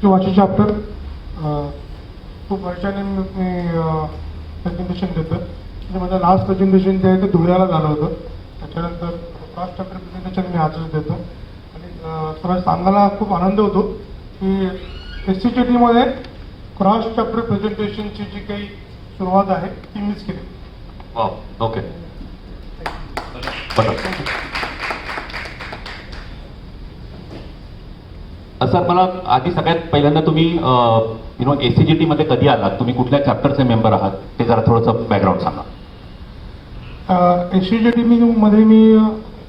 वाची चॅप्टर खूप वर्षाने मी प्रेझेंटेशन देतो. म्हणजे माझं लास्ट प्रेझेंटेशन जे आहे ते धुळ्याला झालं होतं. त्याच्यानंतर फर्स्ट चॅप्टर प्रेझेंटेशन मी आजच देतो. आणि मला सांगायला खूप आनंद होतो की SCGT मध्ये क्रॉस चॅप्टर प्रेझेंटेशनची जी काही सुरुवात आहे ती मीच केली. Wow, okay. सर मला आधी सगळ्यात पहिल्यांदा तुम्ही SCGT मध्ये कधी आलात, तुम्ही कुठल्या चॅप्टरचे मेंबर आहात ते जरा थोडंसं बॅकग्राऊंड सांगा. SCGT मध्ये मी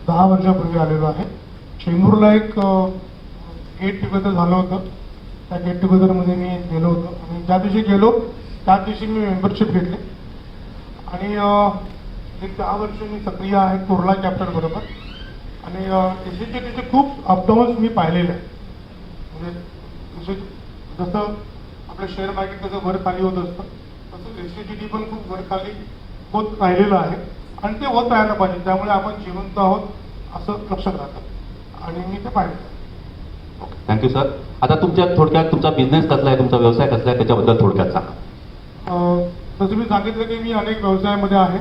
10 वर्षापूर्वी आलेलो आहे. चेंबूरला एक गेट टुगेदर झालं होतं. त्या गेट टुगेदरमध्ये मी गेलो होतो आणि ज्या दिवशी गेलो त्याच दिवशी मी मेंबरशिप घेतली आणि एक 10 वर्ष मी सक्रिय आहे कुर्ला चॅप्टर बरोबर. आणि SCGTचे खूप अपडाऊन्स मी पाहिलेले आहे. म्हणजे जसं आपलं शेअर मार्केट कसं वर खाली होत असतं तसं SCGT पण खूप वर खाली होत राहिलेलं आहे आणि ते होत राहायला पाहिजे. त्यामुळे आपण जिवंत आहोत असं लक्षात राहतं आणि मी ते पाहिलं. Thank you sir. आता तुमच्या थोडक्यात तुमचा बिझनेस कसला आहे, तुमचा व्यवसाय कसला आहे त्याच्याबद्दल थोडक्यात सांगा. जसं मी सांगितलं की मी अनेक व्यवसायामध्ये आहे.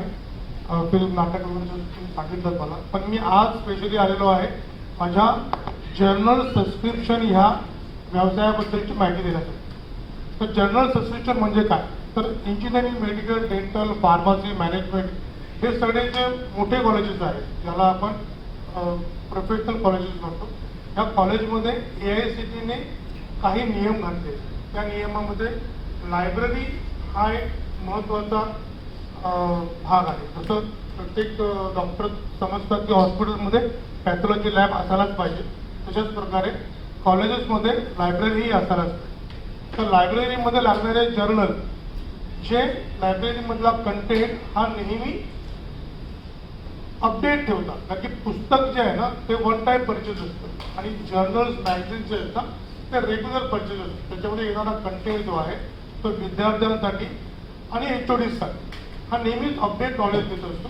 फिल्म नाटक वगैरे सांगितलं मला. पण मी आज स्पेशली आलेलो आहे माझ्या जर्नल सबस्क्रिप्शन ह्या व्यवसायाबद्दलची माहिती देण्यासाठी. तर जर्नल सबस्क्रिप्शन म्हणजे काय, तर engineering, medical, dental, pharmacy, management हे सगळे जे मोठे कॉलेजेस आहेत ज्याला आपण प्रोफेशनल कॉलेजेस म्हणतो, ह्या कॉलेजमध्ये AICTE काही नियम घातले. त्या नियमामध्ये लायब्ररी हा एक महत्त्वाचा भाग आहे. जसं प्रत्येक डॉक्टर समजतात की हॉस्पिटलमध्ये पॅथॉलॉजी लॅब असायलाच पाहिजे, तशाच प्रकारे कॉलेजेसमध्ये लायब्ररी ही असायलाच पाहिजे. तर लायब्ररीमध्ये लागणारे जर्नल, जे लायब्ररीमधला कंटेंट हा नेहमी अपडेट ठेवतात. कारण की पुस्तक जे आहे ना ते वन टाइम परचेज असतं आणि जर्नल्स, मॅगझिन्स जे आहेत ना ते रेग्युलर परचेज असतं. त्याच्यामध्ये येणारा कंटेंट जो आहे तो विद्यार्थ्यांसाठी आणि HODs साठी हा नेहमीच अपडेट नॉलेज देत असतो.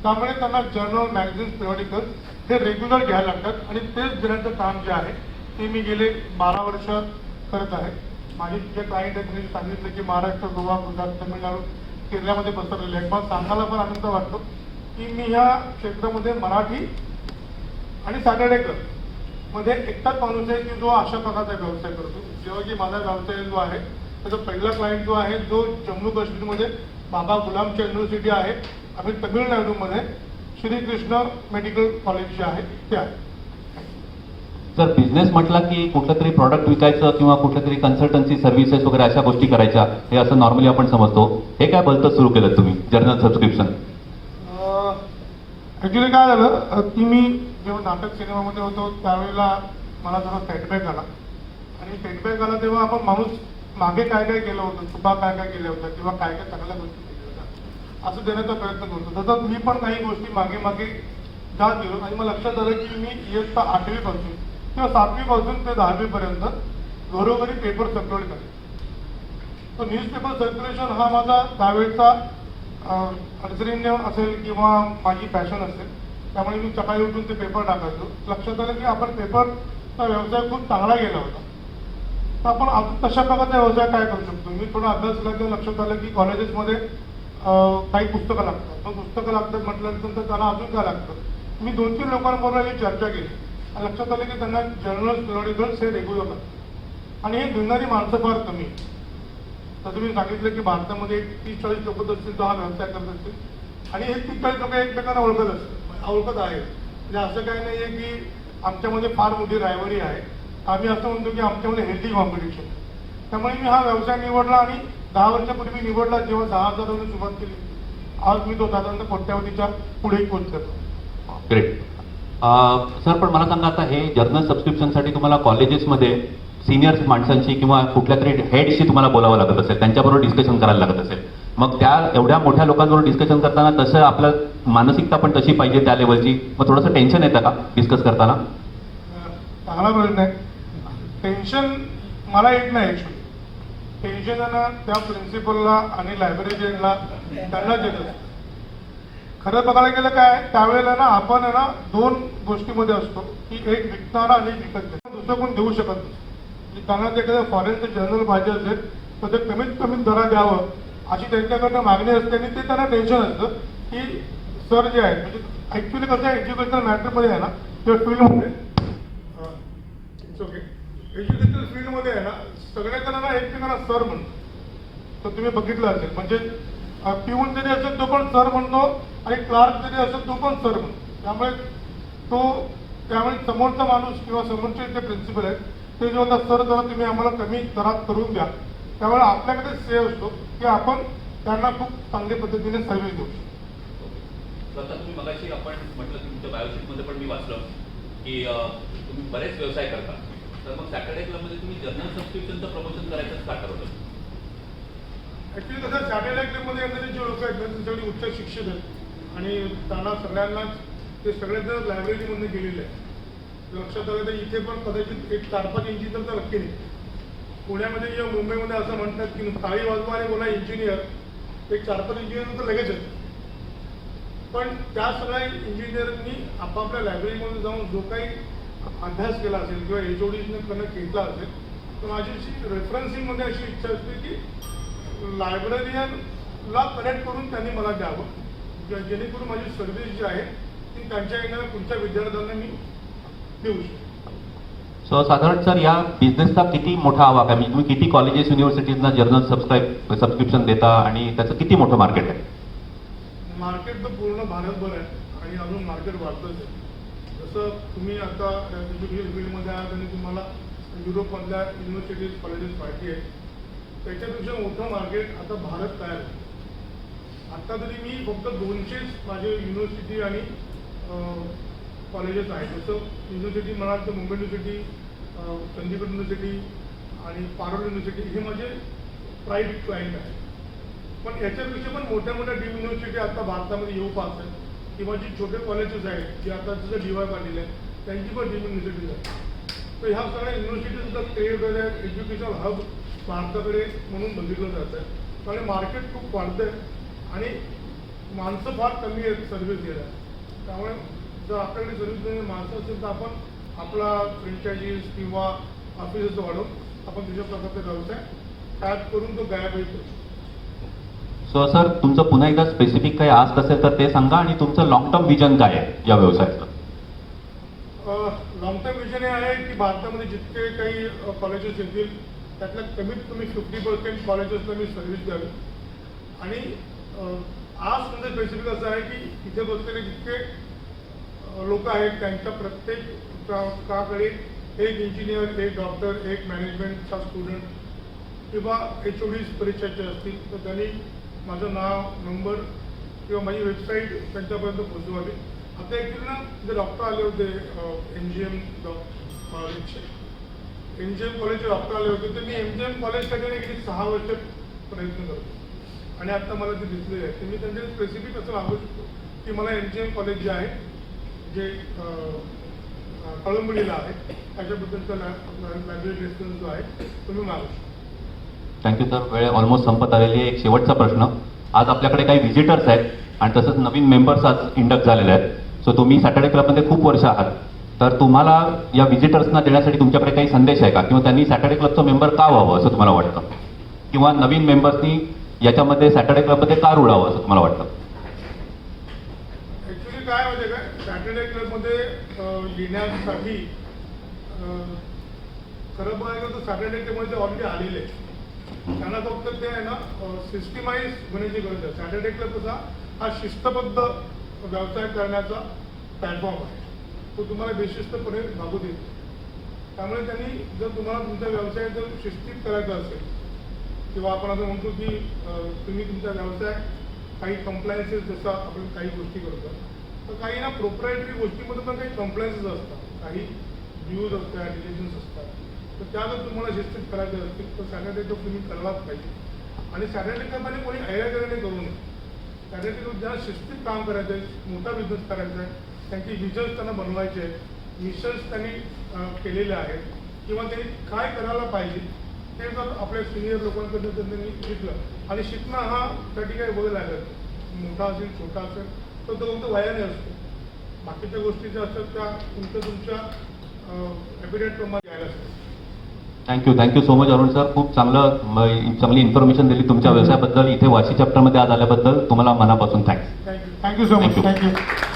त्यामुळे त्यांना जर्नल, मॅगझिन्स, पिरियडिकल्स हे रेग्युलर घ्यायला लागतात आणि तेच देण्याचं काम जे आहे ते मी गेले 12 वर्ष करत आहे. माझे जे क्लायंट आहेत त्यांनी सांगितलं की महाराष्ट्र, गोवा, गुजरात, तामिळनाडू, केरळमध्ये पसरलेले आहेत. मला सांगायला पण आनंद वाटतो की मी ह्या क्षेत्रामध्ये मराठी आणि सॅटर्डे क्लब मध्ये एकटाच माणूस आहे की जो अशा प्रकारचा व्यवसाय करतो. जेव्हा की माझा व्यवसाय जो आहे त्याचा पहिला क्लायंट जो आहे जो जम्मू काश्मीरमध्ये बाबा गुलामच्या युनिव्हर्सिटी आहे आणि तमिळनाडूमध्ये श्रीकृष्ण मेडिकल कॉलेज जे आहे ते आहे. सर बिझनेस म्हटला की कुठलं तरी प्रॉडक्ट विकायचं किंवा कुठलं तरी कन्सल्टन्सी सर्व्हिसेस वगैरे अशा गोष्टी करायच्या, हे असं नॉर्मली आपण समजतो. हे काय भलतं सुरू केलं तुम्ही जर्नल सबस्क्रिप्शन? ॲक्च्युली काय झालं की मी जेव्हा नाटक सिनेमामध्ये होतो त्यावेळेला मला थोडा फीडबॅक आला आणि फीडबॅक आला तेव्हा आपण माणूस मागे काय काय केलं होतं, चुका काय काय केल्या होत्या किंवा काय काय चांगल्या गोष्टी केल्या होत्या असं देण्याचा प्रयत्न करतो. तसंच मी पण काही गोष्टी मागे मागे जात गेलो आणि मला लक्षात आलं की मी इयत्ता 8वी पासून किंवा 7वी पासून ते 10वी पर्यंत घरोघरी पेपर सर्क्युलेट करायचे. तो न्यूजपेपर सर्क्युलेशन हा माझा त्यावेळेचा अडचणीने असेल किंवा माझी पॅशन असेल. त्यामुळे मी सकाळी उठून ते पेपर टाकायचो. लक्षात आलं की आपण पेपरचा व्यवसाय खूप चांगला गेला होता, तर आपण अजून तशा प्रकारचा व्यवसाय काय करू शकतो. मी थोडा अभ्यास केला तेव्हा लक्षात आलं की कॉलेजेसमध्ये काही पुस्तकं लागतात. मग पुस्तकं लागतात म्हटल्यानंतर त्यांना अजून काय लागतं. मी 2-3 लोकांबरोबर ही चर्चा केली. लक्षात आलं की त्यांना जर्नल्स, पिरियडिकल्स हे रेग्युलर लागतात आणि हे घेणारी माणसं फार कमी. तर तुम्ही सांगितलं की भारतामध्ये 30-40 लोक असतील तो हा व्यवसाय करत असतील आणि हे 30-40 लोक एकमेकांना ओळखत असतील, ओळखत आहेत. म्हणजे असं काही नाही आहे की आमच्यामध्ये फार मोठी रायवरी आहे. आम्ही असं म्हणतो की आमच्यामध्ये हेल्दी कॉम्पिटिशन. त्यामुळे मी हा व्यवसाय निवडला आणि 10 वर्षापूर्वी निवडला. जेव्हा 10,000 वरून सुरुवात केली, आज मी तो साधारणतः कोट्यावधीच्या पुढे पोहोचतो. ग्रेट. सर पण मला सांगा, आता हे जर्नल सबस्क्रिप्शनसाठी तुम्हाला कॉलेजेसमध्ये सिनियर माणसांशी किंवा कुठल्या तरी हेडशी तुम्हाला बोलावं लागत असेल, त्यांच्याबरोबर डिस्कशन करायला लागत असेल. मग त्या एवढ्या मोठ्या लोकांबरोबर डिस्कशन करताना तसं आपलं मानसिकता पण तशी पाहिजे त्या लेवलची, मग थोडंसं टेन्शन येतं का डिस्कस करताना? चांगला प्रश्न आहे. टेन्शन मला येत नाही. ॲक्च्युली टेन्शन आहे ना त्या प्रिन्सिपलला आणि लायब्ररीला त्यांनाच येत असतं. खरं बघायला गेलं काय त्यावेळेला ना आपण आहे ना 2 गोष्टीमध्ये असतो की एक विकणारा आणि एक विकत घेणारा. दुसरं कोण देऊ शकत नाही. त्यांना जर एखादं फॉरेनचं जर्नल पाहिजे असेल तर ते कमीत कमी दरात द्यावं अशी त्यांच्याकडनं मागणी असते आणि ते त्यांना टेन्शन असतं की सर जे आहेत म्हणजे ॲक्च्युली कसं आहे एज्युकेशनल मॅटरमध्ये आहे ना किंवा फील्डमध्ये इट्स ओके एज्युकेशनल फील्डमध्ये आहे ना सगळ्या जणांना एकमेकांना सर म्हणतो तर तुम्ही बघितलं असेल म्हणजे पिऊन जरी असेल तो पण सर म्हणतो आणि क्लार्क जरी असेल तो पण सर म्हणतो त्यामुळे समोरचा माणूस किंवा समोरचे जे प्रिन्सिपल आहेत ते जो आता सर जरा तुम्ही आम्हाला कमी दरात करून द्या त्यामुळे आपल्याकडे सेव असतो की आपण त्यांना खूप चांगल्या पद्धतीने सर्व्हिस देऊ शकतो. आता तुम्ही मगाशी आपण म्हटलं की तुमच्या बायोशीटमध्ये पण मी वाचलं की तुम्ही बरेच व्यवसाय करता तर मग सॅटर्डे क्लबमध्ये तुम्ही जर्नल सबस्क्रिप्शनचं प्रमोशन करायचंच का ठरवलं? ऍक्च्युली कसं सॅटेलाईट क्लबमध्ये येणारे जे लोक आहेत ना ते सगळे उच्च शिक्षित आहेत आणि त्यांना सगळ्यांनाच ते सगळेजण लायब्ररीमधून गेलेले आहेत. लक्षात आलं तर इथे पण कदाचित एक 4-5 इंजिनियर तर नक्की नाही. पुण्यामध्ये किंवा मुंबईमध्ये असं म्हणतात की टाळी वाजवा आणि बोला इंजिनियर एक 4-5 इंजिनियर तर लगेच आहेत. पण त्या सगळ्या इंजिनियरनी आपापल्या लायब्ररीमध्ये जाऊन जो काही अभ्यास केला असेल किंवा HODनं घेतला असेल तर माझी अशी रेफरन्सिंगमध्ये अशी इच्छा असते की लायब्ररियनला कनेक्ट करून त्यांनी मला द्यावं जेणेकरून माझी सर्व्हिस जी आहे ती त्यांच्या येणाऱ्या पुढच्या विद्यार्थ्यांना मी देऊ शकतो. सो साधारण सर या बिझनेसचा किती मोठा आवाका आहे म्हणजे तुम्ही किती कॉलेजेस युनिव्हर्सिटीजना जर्नल सबस्क्रिप्शन देता आणि त्याचं किती मोठं मार्केट आहे? मार्केट तर पूर्ण भारतभर आहे आणि अजून मार्केट वाढतच आहे. जसं तुम्ही आता एज्युकेशन फील्डमध्ये आहात आणि तुम्हाला युरोपमधल्या युनिव्हर्सिटीज कॉलेजेस माहिती आहे त्याच्यापेक्षा मोठं मार्केट आता भारत तयार आहे. आत्ता तरी मी फक्त 200च माझे युनिव्हर्सिटी आणि कॉलेजेस आहेत. जसं युनिव्हर्सिटी म्हणाल तर मुंबई युनिव्हर्सिटी, चंदीगड युनिव्हर्सिटी आणि पारोल युनिव्हर्सिटी हे माझे प्रायव्हेट क्लायंट आहेत. पण याच्यापेक्षा पण मोठ्या मोठ्या डीम युनिव्हर्सिटी आता भारतामध्ये येऊ पाहत आहेत किंवा जी छोटे कॉलेजेस आहेत जे आता जसं DY पाटील आहे त्यांची पण डीम युनिव्हर्सिटीज आहेत. तर ह्या सगळ्या युनिव्हर्सिटीजचा क्रिएट एज्युकेशनल हब भारताकडे म्हणून बघितलं जातं आहे. त्यामुळे मार्केट खूप वाढतं आहे आणि माणसं फार कमी आहेत सर्व्हिस द्यायला. त्यामुळे जर आपल्याकडे सर्व्हिस देणारी माणसं असेल तर आपण आपला फ्रँचायझीज किंवा ऑफिसेस वाढवून आपण त्याच्या प्रकारचा व्यवसाय टॅप करून तो गायब होईल. सो सर तुमचं पुन्हा एकदा स्पेसिफिक काही आस्क असेल तर ते सांगा आणि तुमचं लॉंग टर्म विजन काय आहे या व्यवसायाचं? लॉंग टर्म विजन हे आहे की भारतामध्ये जितके काही कॉलेजेस येतील त्यातल्या कमीत कमी 50% कॉलेजेसला मी सर्व्हिस द्यावी आणि आज म्हणजे स्पेसिफिक असं आहे की इथे बसलेले जितके लोक आहेत त्यांच्या प्रत्येकाकडे एक इंजिनियर, एक डॉक्टर, एक मॅनेजमेंटचा स्टुडंट किंवा HODs परीक्षेचे असतील तर त्यांनी माझं नाव, नंबर किंवा माझी वेबसाईट त्यांच्यापर्यंत पोहोचवावी. आता ॲक्च्युली ना जे डॉक्टर आले होते MGM कॉलेजचे डॉक्टर आले होते तर मी MGM कॉलेजसाठी गेली 6 वर्ष प्रयत्न करतो आणि आता मला ते दिसलेले आहे. तर मी त्यांच्या स्पेसिफिक असं सांगू शकतो की मला MGM कॉलेज जे आहे जे कळंबडीला आहे त्याच्याबद्दलचा लायब्ररी रेस्पॉन्स जो आहे तो मी मागू शकतो. Thank you sir. वेळ ऑलमोस्ट संपत आलेली आहे. एक शेवटचा प्रश्न. आज आपल्याकडे काही व्हिजिटर्स आहेत आणि तसंच नवीन मेंबर्स आज इंडक्ट झालेले आहेत. सो तुम्ही सॅटर्डे क्लबमध्ये खूप वर्ष आहात तर तुम्हाला या व्हिजिटर्सना देण्यासाठी तुमच्याकडे काही संदेश आहे का किंवा त्यांनी सॅटर्डे क्लबचं मेंबर का व्हावं असं तुम्हाला वाटतं किंवा नवीन मेंबर्सनी याच्यामध्ये सॅटर्डे क्लबमध्ये का रुळावं असं तुम्हाला वाटतं? ॲक्च्युली काय म्हणजे काय सॅटर्डे क्लबमध्ये येण्यासाठी खरं बघायचं तर सॅटर्डे क्लबमध्ये ऑलरेडी आलेले आहे. त्यांना फक्त ते आहे ना सिस्टमाइज होण्याची गरज आहे. सॅटर्डे क्लब कसा हा शिस्तबद्ध व्यवसाय करण्याचा प्लॅटफॉर्म आहे. तो तुम्हाला बेशिस्तपणे भागू देतो. त्यामुळे त्यांनी जर तुम्हाला तुमचा व्यवसाय जर शिस्तीत करायचा असेल किंवा आपण असं म्हणतो की तुम्ही तुमचा व्यवसाय काही कंप्लायन्सेस जसं आपण काही गोष्टी करतो तर काही ना प्रोप्रायटरी गोष्टीमध्ये पण काही कंप्लायन्सेस असतात, काही ड्यूज असतात, डिलिजन्स असतात. तर त्या जर तुम्हाला शिस्तीत करायच्या असतील तर सॅटर्डे क्लब तुम्ही करायलाच पाहिजे. आणि सॅटर्डे क्लबमध्ये कोणी ऐरागेराने करू नये. सॅटर्डे क्लब ज्यांना शिस्तीत काम करायचं आहे, मोठा बिझनेस करायचा आहे, त्यांची विजन्स त्यांना बनवायचे आहेत, मिशन्स त्यांनी केलेले आहेत किंवा त्यांनी काय करायला पाहिजे ते जर आपल्या सिनियर लोकांकडून जर त्यांनी शिकलं आणि शिकणं हा त्यासाठी काही वय लागत मोठा असेल छोटा असेल तर तो फक्त वयाने असतो. बाकीच्या गोष्टी ज्या असतात त्या तुमच्या ॲपिडेट प्रमाणे घ्यायला असतात. Thank you so much Arun sir. खूप चांगली इन्फॉर्मेशन दिली तुमच्या व्यवसायाबद्दल. इथे वाशी चॅप्टरमध्ये आज आल्याबद्दल तुम्हाला मनापासून thanks. Thank you so much. Thank you. Thank you.